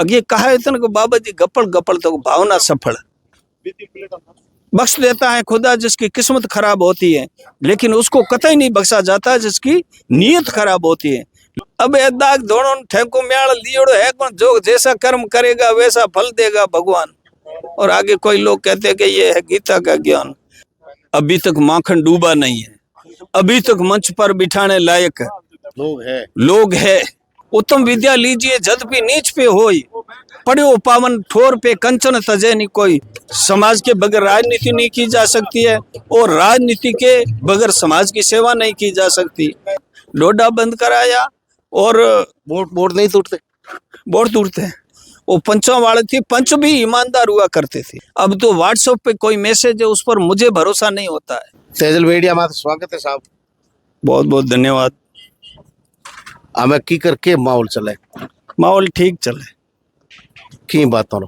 अगे कहा है तो बाबा जी गपड़ गपड़ तो भावना सफल बख्श देता है खुदा जिसकी किस्मत खराब होती है, लेकिन उसको कतई नहीं बख्शा जाता जिसकी नीयत खराब होती है। अब दाग दोनों ठेको म्याल लियोड़ो है, जो जैसा कर्म करेगा वैसा फल देगा भगवान। और आगे कोई लोग कहते हैं कि ये है गीता का ज्ञान। अभी तक माखन डूबा नहीं है, अभी तक मंच पर बिठाने लायक लोग है। उत्तम विद्या लीजिए जद भी नीच पे होई, पढ़ो पावन ठोर पे कंचन तजे नहीं कोई। समाज के बगैर राजनीति नहीं की जा सकती है, और राजनीति के बगैर समाज की सेवा नहीं की जा सकती। लोडा बंद कराया और वोट नहीं टूटते, वोट टूटते हैं। वो पंचों वाले थे, पंच भी ईमानदार हुआ करते थे। अब तो व्हाट्सएप पे कोई मैसेज है उस पर मुझे भरोसा नहीं होता है। तेजल मीडिया में स्वागत है साहब, बहुत बहुत धन्यवाद। हमें की करके माहौल चले, माहौल ठीक चले की बातों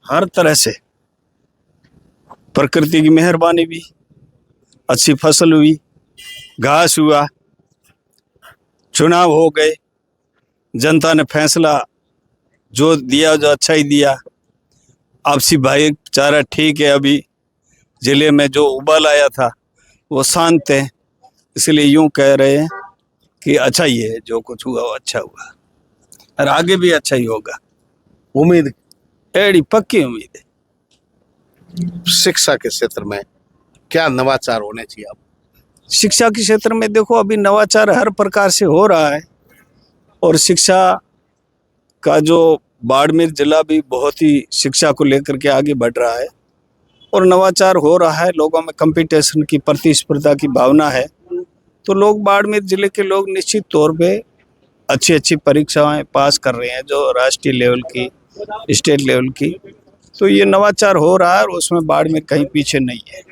हर तरह से। प्रकृति की मेहरबानी भी, अच्छी फसल हुई, घास हुआ, चुनाव हो गए, जनता ने फैसला जो दिया जो अच्छा ही दिया। आपसी भाईचारा ठीक है। अभी जिले में जो उबाल आया था वो शांत है, इसलिए यूं कह रहे हैं कि अच्छा ही है, जो कुछ हुआ वो अच्छा हुआ और आगे भी अच्छा ही होगा। उम्मीद एड़ी पक्की उम्मीद है। शिक्षा के क्षेत्र में क्या नवाचार होने चाहिए? आप शिक्षा के क्षेत्र में देखो, अभी नवाचार हर प्रकार से हो रहा है, और शिक्षा का जो बाड़मेर जिला भी बहुत ही शिक्षा को लेकर के आगे बढ़ रहा है और नवाचार हो रहा है। लोगों में कंपटीशन की, प्रतिस्पर्धा की भावना है, तो लोग बाड़मेर जिले के लोग निश्चित तौर पे अच्छी अच्छी परीक्षाएं पास कर रहे हैं, जो राष्ट्रीय लेवल की, स्टेट लेवल की। तो ये नवाचार हो रहा है और उसमें बाड़मेर कहीं पीछे नहीं है।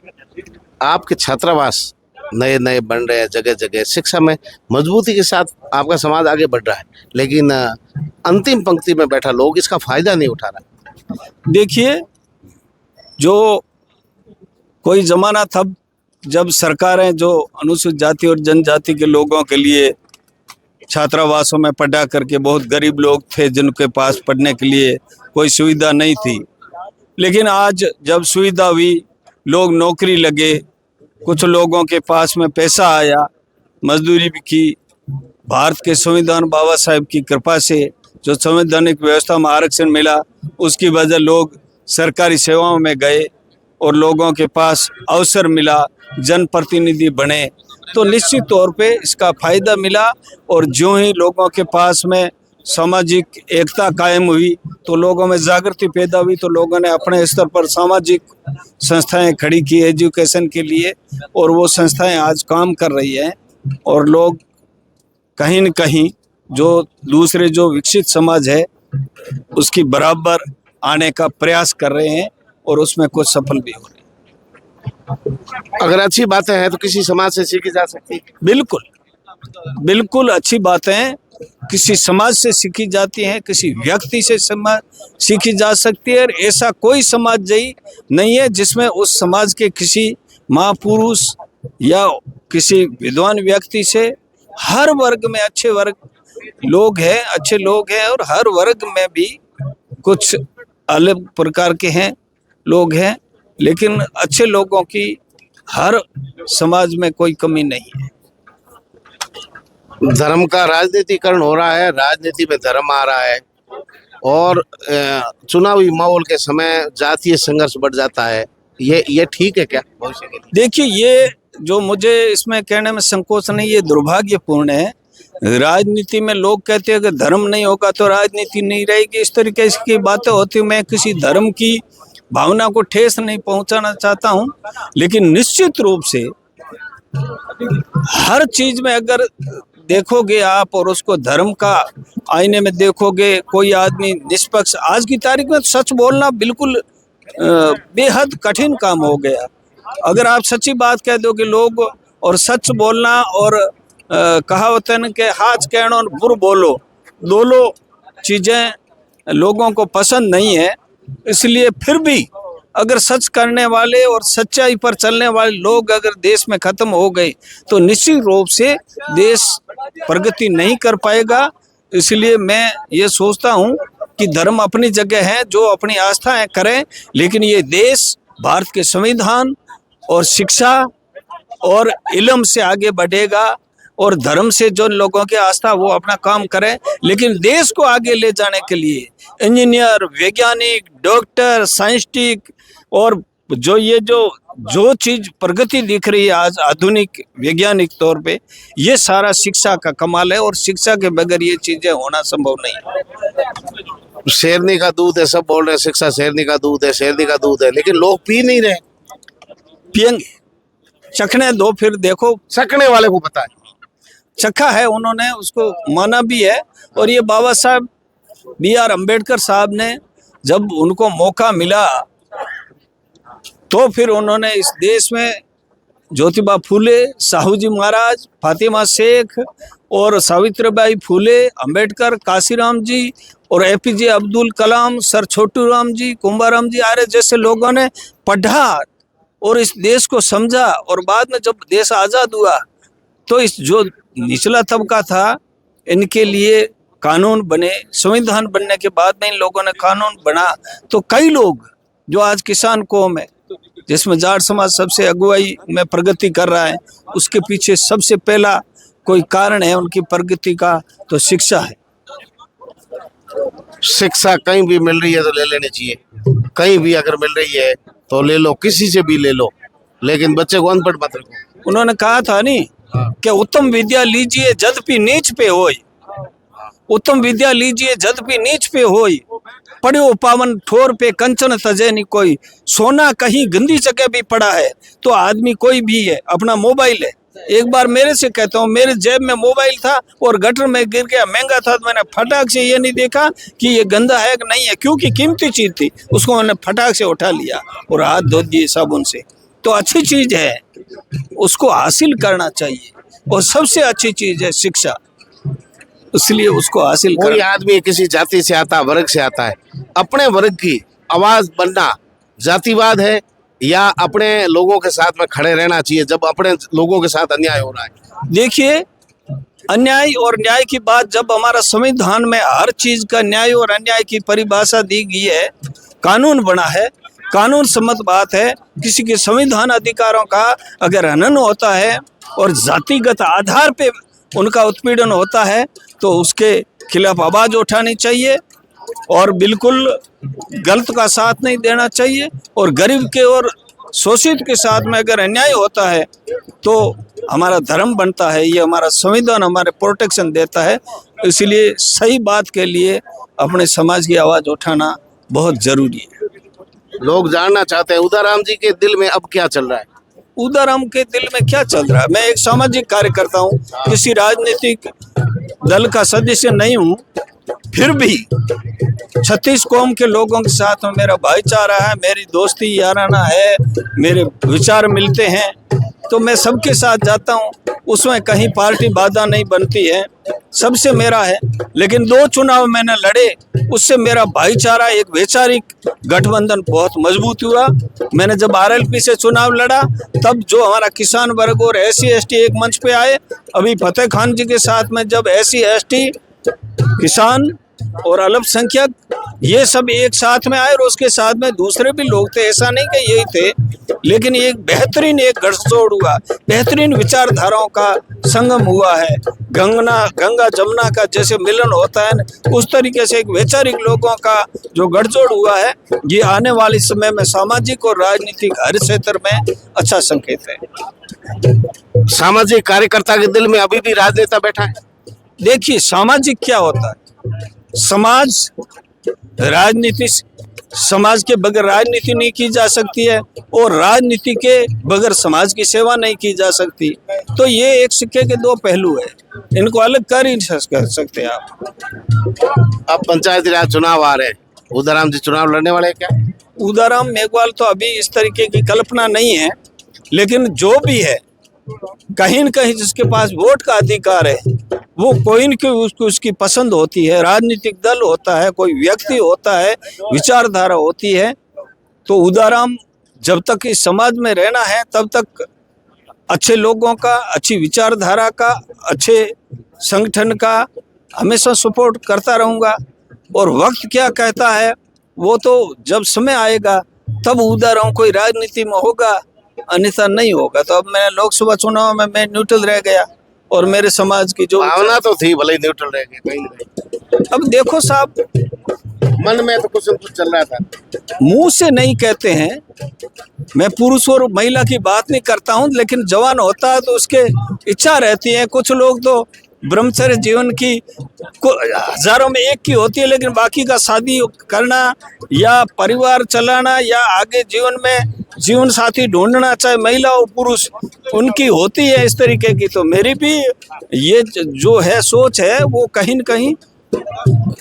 आपके छात्रावास नए नए बन रहे हैं जगह जगह, शिक्षा में मजबूती के साथ आपका समाज आगे बढ़ रहा है, लेकिन अंतिम पंक्ति में बैठा लोग इसका फायदा नहीं उठा रहा। देखिए, जो कोई जमाना था जब सरकारें जो अनुसूचित जाति और जनजाति के लोगों के लिए छात्रावासों में पढ़ा करके, बहुत गरीब लोग थे जिनके पास पढ़ने के लिए कोई सुविधा नहीं थी, लेकिन आज जब सुविधा हुई, लोग नौकरी लगे, कुछ लोगों के पास में पैसा आया, मजदूरी भी की, भारत के संविधान बाबा साहेब की कृपा से जो संवैधानिक व्यवस्था में आरक्षण मिला, उसकी वजह लोग सरकारी सेवाओं में गए और लोगों के पास अवसर मिला, जनप्रतिनिधि बने, तो निश्चित तौर पे इसका फायदा मिला। और जो ही लोगों के पास में सामाजिक एकता कायम हुई, तो लोगों में जागृति पैदा हुई, तो लोगों ने अपने स्तर पर सामाजिक संस्थाएं खड़ी की एजुकेशन के लिए, और वो संस्थाएं आज काम कर रही हैं। और लोग कहीं न कहीं जो दूसरे जो विकसित समाज है उसकी बराबर आने का प्रयास कर रहे हैं, और उसमें कुछ सफल भी हो रहे हैं। अगर अच्छी बातें हैं तो किसी समाज से सीखी जा सकती है। बिल्कुल बिल्कुल, अच्छी बातें किसी समाज से सीखी जाती हैं, किसी व्यक्ति से सीखी जा सकती है। और ऐसा कोई समाज नहीं है जिसमें उस समाज के किसी महापुरुष या किसी विद्वान व्यक्ति से, हर वर्ग में अच्छे लोग हैं और हर वर्ग में भी कुछ अलग प्रकार के हैं लोग हैं, लेकिन अच्छे लोगों की हर समाज में कोई कमी नहीं है। धर्म का राजनीतिकरण हो रहा है, राजनीति में धर्म आ रहा है, और चुनावी माहौल के समय जातीय संघर्ष बढ़ जाता है। ये ठीक है क्या भविष्य के लिए? देखिए, ये जो मुझे इसमें कहने में संकोच नहीं, ये दुर्भाग्यपूर्ण है। राजनीति में लोग कहते हैं कि धर्म नहीं होगा तो राजनीति नहीं रहेगी, इस तरीके की बातें होती। मैं किसी धर्म की भावना को ठेस नहीं पहुंचाना चाहता हूं, लेकिन निश्चित रूप से हर चीज में अगर देखोगे आप और उसको धर्म का आईने में देखोगे, कोई आदमी निष्पक्ष, आज की तारीख में सच बोलना बिल्कुल बेहद कठिन काम हो गया। अगर आप सच्ची बात कह दो कि लोग, और सच बोलना और कहावत है कि हाथ कहना और बुर बोलो, दोनों चीजें लोगों को पसंद नहीं है। इसलिए फिर भी अगर सच करने वाले और सच्चाई पर चलने वाले लोग अगर देश में खत्म हो गए तो निश्चित रूप से देश प्रगति नहीं कर पाएगा। इसलिए मैं ये सोचता हूँ कि धर्म अपनी जगह है, जो अपनी आस्थाएं करें, लेकिन ये देश भारत के संविधान और शिक्षा और इल्म से आगे बढ़ेगा। और धर्म से जो लोगों की आस्था वो अपना काम करें, लेकिन देश को आगे ले जाने के लिए इंजीनियर, वैज्ञानिक, डॉक्टर, साइंटिस्ट और जो चीज प्रगति दिख रही है आज आधुनिक वैज्ञानिक तौर पे, ये सारा शिक्षा का कमाल है और शिक्षा के बगैर ये चीजें होना संभव नहीं है। शेरनी का दूध है, सब बोल रहे हैं शिक्षा शेरनी का दूध है, शेरनी का दूध है, लेकिन लोग पी नहीं रहे। पियेंगे, चखने दो, फिर देखो। सकने वाले को पता है, चखा है उन्होंने, उसको माना भी है। और ये बाबा साहब B.R. अम्बेडकर साहब ने जब उनको मौका मिला तो फिर उन्होंने इस देश में ज्योतिबा फूले, साहू जी महाराज, फातिमा शेख और सावित्रीबाई फूले, अम्बेडकर, काशीराम जी और APJ अब्दुल कलाम, सर छोटू राम जी, कुंभाराम जी आर्य जैसे लोगों ने पढ़ा और इस देश को समझा। और बाद में जब देश आज़ाद हुआ तो इस जो निचला तबका था, इनके लिए कानून बने। संविधान बनने के बाद में इन लोगों ने कानून बना, तो कई लोग जो आज किसान कौम है, जिसमें जाट समाज सबसे अगुवाई में प्रगति कर रहा है, उसके पीछे सबसे पहला कोई कारण है उनकी प्रगति का, तो शिक्षा है। शिक्षा कहीं भी मिल रही है तो ले लेनी चाहिए, कहीं भी अगर मिल रही है तो ले लो, किसी से भी ले लो, लेकिन बच्चे को अनपढ़ मत रखो। उन्होंने कहा था नहीं कि उत्तम विद्या लीजिए जदपि नीच पे होय, उत्तम विद्या लीजिए जदपि नीच पे होय, पढ़ो पावन ठोर पे कंचन तजे नहीं कोई। सोना कहीं गंदी जगह भी पड़ा है तो आदमी कोई भी है, अपना मोबाइल है। एक बार मेरे से कहता हूँ, मेरे जेब में मोबाइल था और गटर में गिर गया, महंगा था, तो मैंने फटाक से ये नहीं देखा कि ये गंदा है कि नहीं है, क्योंकि कीमती चीज थी, उसको मैंने फटाक से उठा लिया और हाथ धो दिए साबुन से। तो अच्छी चीज है, उसको हासिल करना चाहिए और सबसे अच्छी चीज है शिक्षा, इसलिए उसको हासिल कोई करना। आदमी किसी जाति से आता, वर्ग से आता है, अपने वर्ग की आवाज बनना जातिवाद है या अपने लोगों के साथ में खड़े रहना चाहिए जब अपने लोगों के साथ अन्याय हो रहा है? देखिए, अन्याय और न्याय की बात, जब हमारा संविधान में हर चीज का न्याय और अन्याय की परिभाषा दी गई है, कानून बना है, कानून सम्मत बात है। किसी के संविधान अधिकारों का अगर हनन होता है और जातिगत आधार पे उनका उत्पीड़न होता है तो उसके खिलाफ आवाज उठानी चाहिए और बिल्कुल गलत का साथ नहीं देना चाहिए। और गरीब के और शोषित के साथ में अगर अन्याय होता है तो हमारा धर्म बनता है, ये हमारा संविधान हमारे प्रोटेक्शन देता है। इसलिए सही बात के लिए अपने समाज की आवाज उठाना बहुत जरूरी है। लोग जानना चाहते हैं उदाराम जी के दिल में अब क्या चल रहा है? उदाराम के दिल में क्या चल रहा है? मैं एक सामाजिक कार्यकर्ता हूँ, किसी राजनीतिक दल का सदस्य नहीं हूँ, फिर भी 36 कौम के लोगों के साथ में मेरा भाईचारा है, मेरी दोस्ती याराना है, मेरे विचार मिलते हैं, तो मैं सबके साथ जाता हूँ, उसमें कहीं पार्टी बाधा नहीं बनती है, सबसे मेरा है। लेकिन 2 चुनाव मैंने लड़े, उससे मेरा भाईचारा, एक वैचारिक गठबंधन बहुत मजबूत हुआ। मैंने जब RLP से चुनाव लड़ा तब जो हमारा किसान वर्ग और SC ST एक मंच पे आए, अभी फतेह खान जी के साथ में जब SC ST, किसान और अल्पसंख्यक ये सब एक साथ में आए और उसके साथ में दूसरे भी लोग थे, ऐसा नहीं कि यही थे, लेकिन एक बेहतरीन एक गठजोड़ हुआ, बेहतरीन विचारधाराओं का संगम हुआ है। गंगा जमुना का जैसे मिलन होता है, उस तरीके से एक वैचारिक लोगों का जो गठजोड़ हुआ है, ये आने वाले समय में सामाजिक और राजनीतिक हर क्षेत्र में अच्छा संकेत है। सामाजिक कार्यकर्ता के दिल में अभी भी राजनेता बैठा है? देखिए, सामाजिक क्या होता है? समाज, राजनीति, समाज के बगैर राजनीति नहीं की जा सकती है और राजनीति के बगैर समाज की सेवा नहीं की जा सकती। तो ये एक सिक्के के 2 पहलू है, इनको अलग कर ही नहीं कर सकते आप। अब पंचायती राज चुनाव आ रहे हैं, उदाराम जी चुनाव लड़ने वाले हैं क्या? उदाराम मेघवाल तो अभी इस तरीके की कल्पना नहीं है, लेकिन जो भी है, कहीं न कहीं जिसके पास वोट का अधिकार है, वो कोई न कोई उसकी पसंद होती है, राजनीतिक दल होता है, कोई व्यक्ति होता है, विचारधारा होती है। तो उदाराम जब तक इस समाज में रहना है तब तक अच्छे लोगों का, अच्छी विचारधारा का, अच्छे संगठन का हमेशा सपोर्ट करता रहूँगा। और वक्त क्या कहता है वो तो जब समय आएगा तब उधर हम कोई राजनीति में होगा, अन्यथा नहीं होगा। तो अब मैं लोकसभा चुनाव में मैं न्यूट्रल रह गया और मेरे समाज की जो भावना तो थी, भले ही न्यूट्रल रह गए कहीं नहीं। अब देखो साहब, मन में तो कुछ न कुछ चल रहा था। मुंह से नहीं कहते हैं, मैं पुरुष और महिला की बात नहीं करता हूं, लेकिन जवान होता है तो उसके इच्छा रहती है। कुछ लोग तो ब्रह्मचर्य जीवन की हजारों में एक की होती है, लेकिन बाकी का शादी करना या परिवार चलाना या आगे जीवन में जीवन साथी ढूंढना, चाहे महिला हो पुरुष, उनकी होती है इस तरीके की। तो मेरी भी ये जो है सोच है वो कहीं न कहीं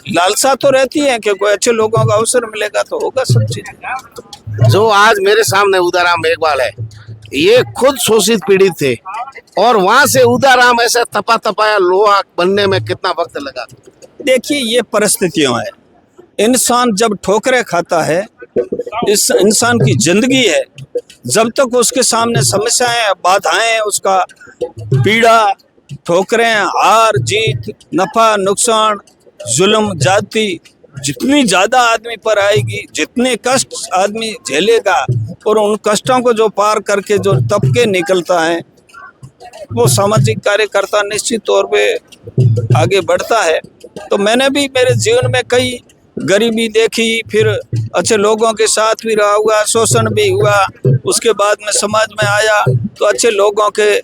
लालसा तो रहती है कि कोई अच्छे लोगों का अवसर मिलेगा तो होगा सब चीज। जो आज मेरे सामने उदाराम मेघवाल है, ये खुद शोषित पीड़ित थे और वहां से उदाराम ऐसा तपा तपाया लोहा बनने में कितना वक्त लगा? देखिए, ये परिस्थितियां है। इंसान जब ठोकरें खाता है, इस इंसान की जिंदगी है, जब तक उसके सामने समस्याएं, बाधाएं, उसका पीड़ा, ठोकरें, हार जीत, नफा नुकसान, जुल्म, जाति, जितनी ज्यादा आदमी पर आएगी, जितने कष्ट आदमी झेलेगा और उन कष्टों को जो पार करके जो तप के निकलता है, वो सामाजिक कार्यकर्ता निश्चित तौर पे आगे बढ़ता है। तो मैंने भी मेरे जीवन में कई गरीबी देखी, फिर अच्छे लोगों के साथ भी रहा हुआ, शोषण भी हुआ, उसके बाद में समाज में आया तो अच्छे लोगों के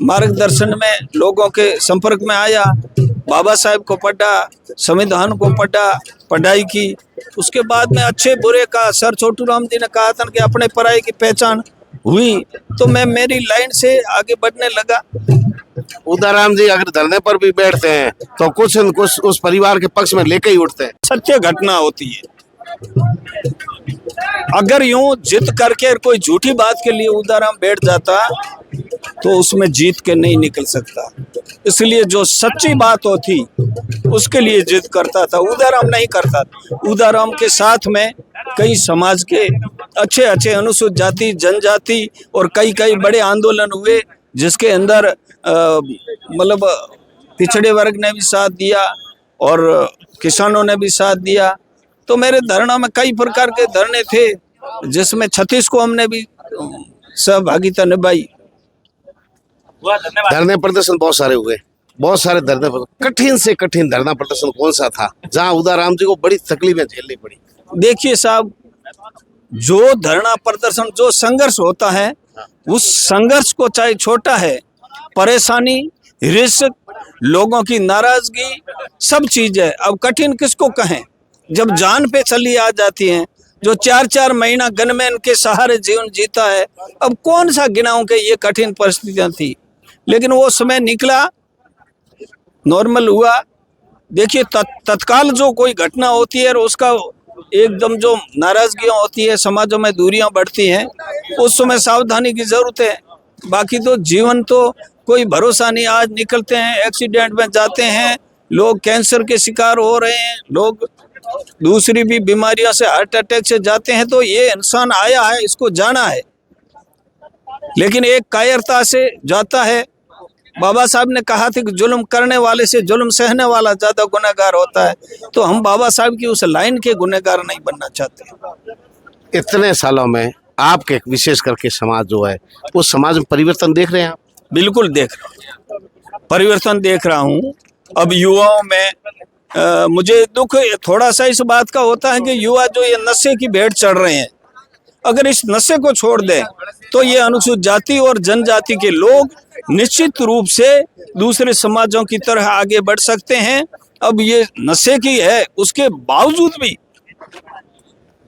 मार्गदर्शन में, लोगों के संपर्क में आया, बाबा साहेब को पढ़ा, संविधान को पढ़ा, पढ़ाई की। उसके बाद में अच्छे बुरे का सर छोटू राम जी ने कहा था कि अपने पराये की पहचान हुई, तो मैं मेरी लाइन से आगे बढ़ने लगा। उदाराम जी अगर धरने पर भी बैठते हैं तो कुछ न कुछ उस परिवार के पक्ष में लेके ही उठते हैं। सत्य घटना होती है। अगर यूं जिद करके कोई झूठी बात के लिए उदाराम बैठ जाता तो उसमें जीत के नहीं निकल सकता। इसलिए जो सच्ची बात होती उसके लिए जिद करता था, उदाराम नहीं करता। उदाराम के साथ में कई समाज के अच्छे अच्छे अनुसूचित जाति, जनजाति और कई बड़े आंदोलन हुए, जिसके अंदर मतलब पिछड़े वर्ग ने भी साथ दिया और किसानों ने भी साथ दिया। तो मेरे धरना में कई प्रकार के धरने थे, जिसमें 36 को हमने भी सहभागिता निभाई। धरने प्रदर्शन बहुत सारे हुए, बहुत सारे धरने प्रदर्शन। कठिन से कठिन धरना प्रदर्शन कौन सा था जहां उदाराम जी को बड़ी तकलीफें झेलनी पड़ी? देखिए साहब, जो धरना प्रदर्शन, जो संघर्ष होता है, उस संघर्ष को चाहे छोटा है, परेशानी, रिस्क, लोगों की नाराजगी, सब चीज है। अब कठिन किसको कहें? जब जान पे चली आ जाती है, जो 4-4 महीना गनमैन के सहारे जीवन जीता है, अब कौन सा गिनाऊं कि ये कठिन परिस्थितियां थी। लेकिन वो समय निकला, नॉर्मल हुआ। देखिए, तत्काल जो कोई घटना होती है और उसका एकदम जो नाराजगियां होती है, समाजों में दूरियां बढ़ती हैं, उस समय सावधानी की जरूरत है। बाकी तो जीवन तो कोई भरोसा नहीं। आज निकलते हैं, एक्सीडेंट में जाते हैं, लोग कैंसर के शिकार हो रहे हैं, लोग दूसरी भी बीमारियों से, हार्ट अटैक से जाते हैं। तो ये इंसान आया है, इसको जाना है, लेकिन एक कायरता से जाता है। बाबा साहब ने कहा था कि जुल्म करने वाले से जुल्म सहने वाला ज्यादा गुनहगार होता है। तो हम बाबा साहब की उस लाइन के गुनहगार नहीं बनना चाहते। इतने सालों में आपके विशेष करके समाज जो है, उस समाज में परिवर्तन देख रहे हैं आप? बिल्कुल देख रहा हूँ, परिवर्तन देख रहा हूँ। अब युवाओं में मुझे दुख थोड़ा सा इस बात का होता है कि युवा जो ये नशे की भेंट चढ़ रहे हैं, अगर इस नशे को छोड़ दें तो ये अनुसूचित जाति और जनजाति के लोग निश्चित रूप से दूसरे समाजों की तरह आगे बढ़ सकते हैं। अब ये नशे की है, उसके बावजूद भी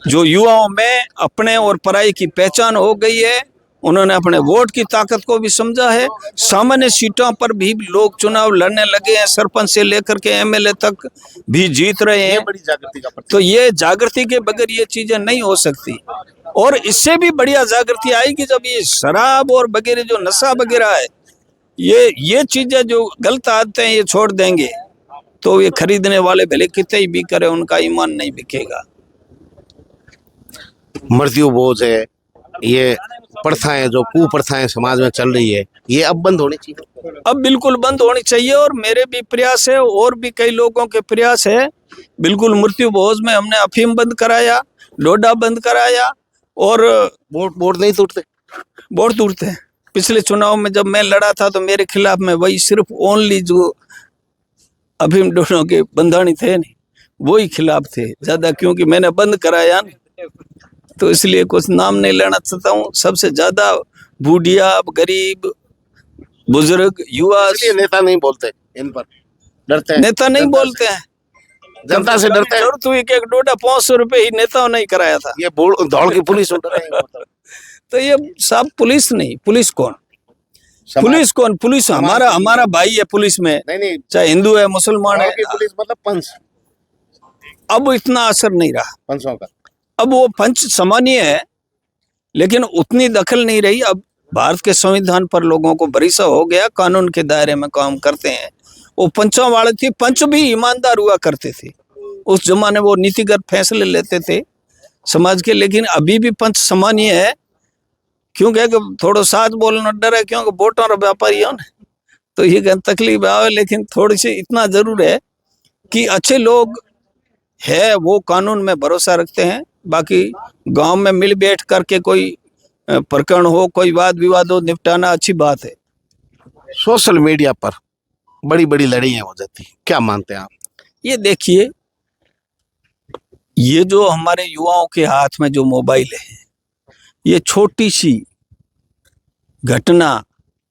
जो युवाओं में अपने और पराई की पहचान हो गई है, उन्होंने अपने वोट की ताकत को भी समझा है। सामान्य सीटों पर भी लोग चुनाव लड़ने लगे हैं, सरपंच से लेकर के एमएलए तक भी जीत रहे हैं। बड़ी जागृति का तो ये जागृति के बगैर ये चीजें नहीं हो सकती, और इससे भी बढ़िया जागृति आएगी जब ये शराब और वगैरह जो नशा वगैरह है, ये चीजें जो गलत आदतें हैं, ये छोड़ देंगे तो ये खरीदने वाले भले कितने ही भी करें, उनका ईमान नहीं बिकेगा। मृत्यु बोझ है, ये प्रथाएं, जो कुप्रथाएं समाज में चल रही है, ये अब बंद होनी चाहिए। अब बिल्कुल बंद होनी चाहिए। और मेरे भी प्रयास है और भी कई लोगों के प्रयास है। बिल्कुल मृत्यु भोज में हमने अफीम बंद कराया, डोडा बंद कराया, और वोट वोट नहीं टूटते। बहुत दूर थे। पिछले चुनाव में जब मैं लड़ा था तो मेरे खिलाफ में वही सिर्फ ओनली जो अफीम डोडों के बंधानी थे नहीं, वही खिलाफ थे ज्यादा, क्योंकि मैंने बंद कराया नहीं। तो इसलिए कुछ नाम नहीं लेना चाहता हूँ। सबसे ज्यादा बूढ़िया, गरीब, बुजुर्ग, युवा, इसलिए नेता नहीं बोलते इन पर, डरते हैं। नेता नहीं जनता बोलते हैं। से- जनता से डरते हैं। जरूरत हुई कि एक डोडा 500 रुपए ही नेताओं ने ही कराया था। ये दौड़ की पुलिस उठ रही है। तो ये सब पुलिस नहीं, पुलिस कौन? पुलिस कौन? पुलिस हमारा हमारा भाई है पुलिस में, नहीं, चाहे हिंदू है मुसलमान है। दौड़ की पुलिस मतलब पंच, अब इतना असर नहीं रहा। पंचों का। अब वो पंच सामान्य है, लेकिन उतनी दखल नहीं रही। अब भारत के संविधान पर लोगों को भरोसा हो गया, कानून के दायरे में काम करते हैं। वो पंचों वाले थे, पंच भी ईमानदार हुआ करते थे उस जमाने। वो नीतिगत फैसले लेते थे समाज के। लेकिन अभी भी पंच सामान्य है, क्योंकि थोड़ा साथ बोलना डर है, क्योंकि वोटों और व्यापारी हो ना, तो ये तकलीफ आवे। लेकिन थोड़ी सी इतना जरूर है कि अच्छे लोग है, वो कानून में भरोसा रखते हैं। बाकी गांव में मिल बैठ करके कोई प्रकरण हो, कोई वाद विवाद हो, निपटाना अच्छी बात है। सोशल मीडिया पर बड़ी बड़ी लड़ाइयां हो जाती हैं, क्या मानते हैं आप? ये देखिए, ये जो हमारे युवाओं के हाथ में जो मोबाइल है, ये छोटी सी घटना,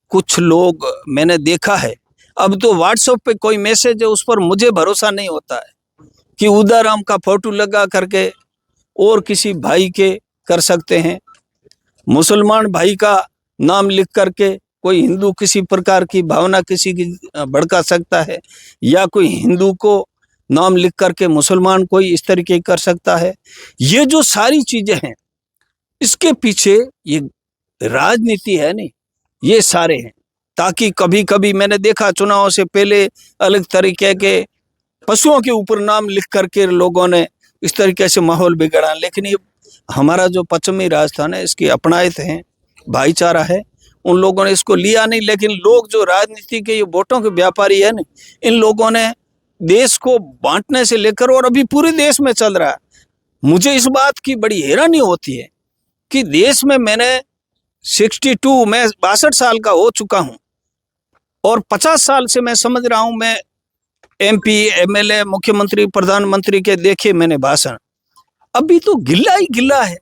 कुछ लोग मैंने देखा है। अब तो व्हाट्सएप पे कोई मैसेज है, उस पर मुझे भरोसा नहीं होता है कि उदाराम का फोटो लगा करके और किसी भाई के कर सकते हैं। मुसलमान भाई का नाम लिख करके कोई हिंदू किसी प्रकार की भावना किसी की भड़का सकता है, या कोई हिंदू को नाम लिख करके मुसलमान कोई इस तरीके कर सकता है। ये जो सारी चीजें हैं, इसके पीछे ये राजनीति है नहीं, ये सारे हैं। ताकि कभी कभी मैंने देखा चुनाव से पहले अलग तरीके के पशुओं के ऊपर नाम लिख करके लोगों ने इस तरीके से माहौल बिगड़ा। लेकिन ये हमारा जो पश्चिमी राजस्थान है, इसकी अपनायत है, भाईचारा है, उन लोगों ने इसको लिया नहीं। लेकिन लोग जो राजनीति के ये वोटों के व्यापारी है ना, इन लोगों ने देश को बांटने से लेकर, और अभी पूरे देश में चल रहा है। मुझे इस बात की बड़ी हैरानी होती है कि देश में मैंने 62 मैं 62 साल का हो चुका हूं, और 50 साल से मैं समझ रहा हूं। मैं MP, MLA, मुख्यमंत्री, प्रधानमंत्री के देखे मैंने भाषण। अभी तो गिल्ला ही गिल्ला है।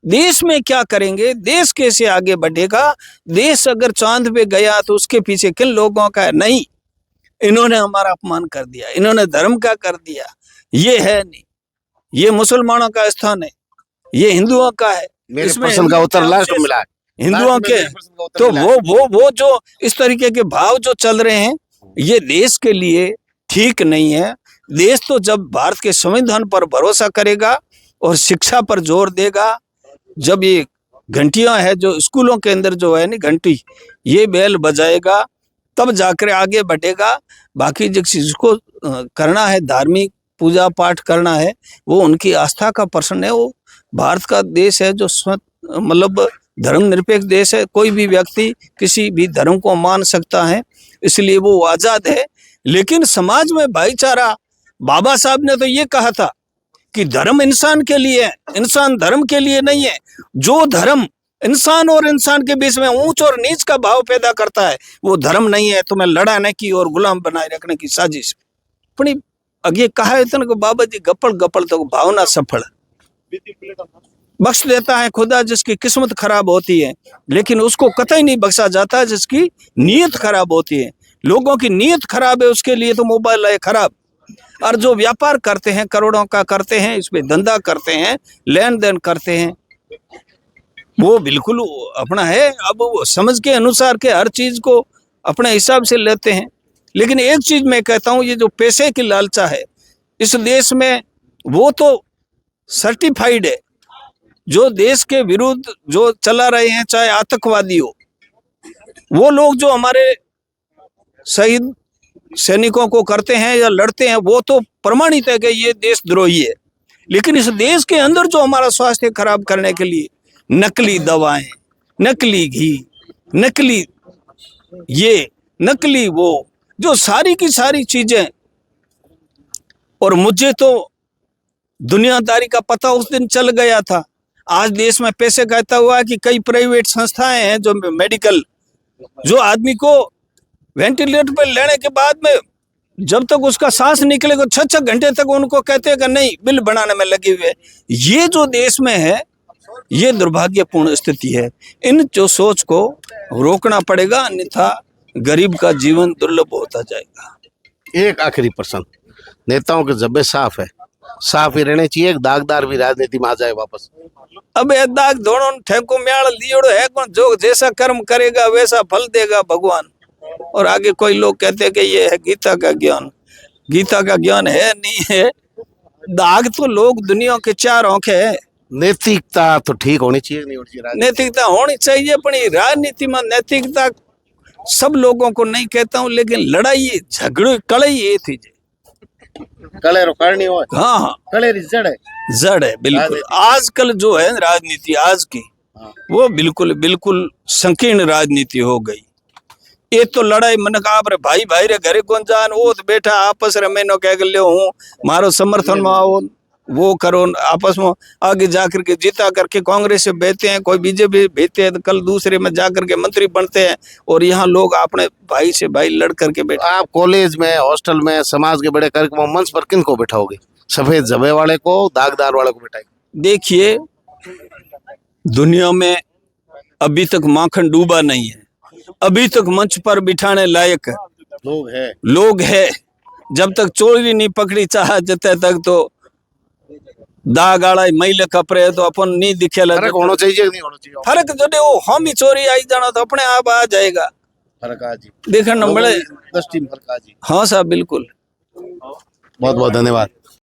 देश में क्या करेंगे, देश कैसे आगे बढ़ेगा, देश अगर चांद पे गया तो उसके पीछे किन लोगों का है? नहीं, इन्होंने हमारा अपमान कर दिया, इन्होंने धर्म का कर दिया। ये है नहीं, ये मुसलमानों का स्थान है, ये हिंदुओं का है। मेरे प्रश्न का उत्तर लास्ट में मिला है। हिंदुओं के तो वो जो इस तरीके के भाव जो चल रहे हैं, ये देश के लिए ठीक नहीं है। देश तो जब भारत के संविधान पर भरोसा करेगा और शिक्षा पर जोर देगा, जब ये घंटियां है जो स्कूलों के अंदर जो है ना घंटी, ये बेल बजाएगा, तब जाकर आगे बढ़ेगा। बाकी जिसको करना है, धार्मिक पूजा पाठ करना है, वो उनकी आस्था का प्रश्न है। वो भारत का देश है जो मतलब धर्मनिरपेक्ष देश है। कोई भी व्यक्ति किसी भी धर्म को मान सकता है, इसलिए वो आजाद है। लेकिन समाज में भाईचारा, बाबा साहब ने तो ये कहा था कि धर्म इंसान के लिए है, इंसान धर्म के लिए नहीं है। जो धर्म इंसान और इंसान के बीच में ऊंच और नीच का भाव पैदा करता है, वो धर्म नहीं है। तुम्हें लड़ाने की और गुलाम बनाए रखने की साजिश। अपनी अगे कहा है इतने को बाबा जी, गप्पड़ गप्पड़ तो भावना सफल बख्श देता है खुदा जिसकी किस्मत खराब होती है, लेकिन उसको कतई नहीं बख्शा जाता जिसकी नीयत खराब होती है। लोगों की नीयत खराब है, उसके लिए तो मोबाइल है खराब। और जो व्यापार करते हैं, करोड़ों का करते हैं, इसमें धंधा करते हैं, लेन देन करते हैं, वो बिल्कुल अपना है। अब वो समझ के अनुसार के हर चीज को अपने हिसाब से लेते हैं। लेकिन एक चीज मैं कहता हूं, ये जो पैसे की लालसा है इस देश में, वो तो सर्टिफाइड है। जो देश के विरुद्ध जो चला रहे हैं, चाहे आतंकवादी हो, वो लोग जो हमारे शहीद सैनिकों को करते हैं या लड़ते हैं, वो तो प्रमाणित है कि ये देशद्रोही है। लेकिन इस देश के अंदर जो हमारा स्वास्थ्य खराब करने के लिए नकली दवाएं, नकली घी, नकली ये, नकली वो, जो सारी की सारी चीजें। और मुझे तो दुनियादारी का पता उस दिन चल गया था। आज देश में पैसे कहता हुआ है कि कई प्राइवेट संस्थाएं हैं जो मेडिकल, जो आदमी को वेंटिलेटर पर लेने के बाद में जब तक उसका सांस निकलेगा 6-6 घंटे तक उनको कहते हैं कि नहीं, बिल बनाने में लगे हुए। ये जो देश में है, ये दुर्भाग्यपूर्ण स्थिति है। इन जो सोच को रोकना पड़ेगा, अन्यथा गरीब का जीवन दुर्लभ होता जाएगा। एक आखिरी प्रश्न, नेताओं के जब्बे साफ है, साफ ही रहने चाहिए, एक दागदार भी राजनीति में आ जाए वापस। अब ये दाग दोनों ठेको म्याड़ लियोड़ो है, कौन जो जैसा कर्म करेगा वैसा फल देगा भगवान। और आगे कोई लोग कहते हैं कि ये है गीता का ज्ञान। गीता का ज्ञान है नहीं है, दाग तो लोग दुनिया के 4 आंखें है। नैतिकता तो ठीक होनी चाहिए, नहीं होनी चाहिए? नैतिकता होनी चाहिए, पर ये राजनीति में नैतिकता सब लोगों को नहीं कहता हूँ, लेकिन लड़ाई झगड़े कड़ाई ये थी कले रोकनी हो, हाँ हाँ, कले जड़ है, जड़ है बिल्कुल। आजकल जो है राजनीति आज की, वो बिल्कुल बिल्कुल संकीर्ण राजनीति हो गई। ये तो लड़ाई मन का आप रे भाई भाई रे घरे कौन जान, वो तो बैठा आपस रे मैंने कह लियो हूँ मारो समर्थन में आओ, वो करो, आपस में आगे जाकर के जीता करके कांग्रेस से बेचते हैं, कोई बीजेपी भेजते हैं, तो कल दूसरे में जाकर के मंत्री बनते हैं। और यहाँ लोग अपने भाई से भाई लड़ करके बैठे। आप कॉलेज में, हॉस्टल में, समाज के बड़े कार्यक्रमों मंच पर किन को बैठाओगे? सफेद जबे वाले को, दागदार वाले को बैठाएंगे? देखिए, दुनिया में अभी तक माखन डूबा नहीं है, अभी तक मंच पर बिठाने लायक लोग है। जब तक चोरी नहीं पकड़ी चाह जते तक तो दाग आड़ा महिले कपड़े तो अपन नहीं दिखे। फर्क होना चाहिए नहीं होना चाहिए? फर्क जो वो हम ही चोरी आई जाना तो अपने आप आ जाएगा, फर्क आ जी, देखना मिले। दृष्टि में फर्क आ जी। हाँ साहब बिल्कुल। बहुत बहुत धन्यवाद।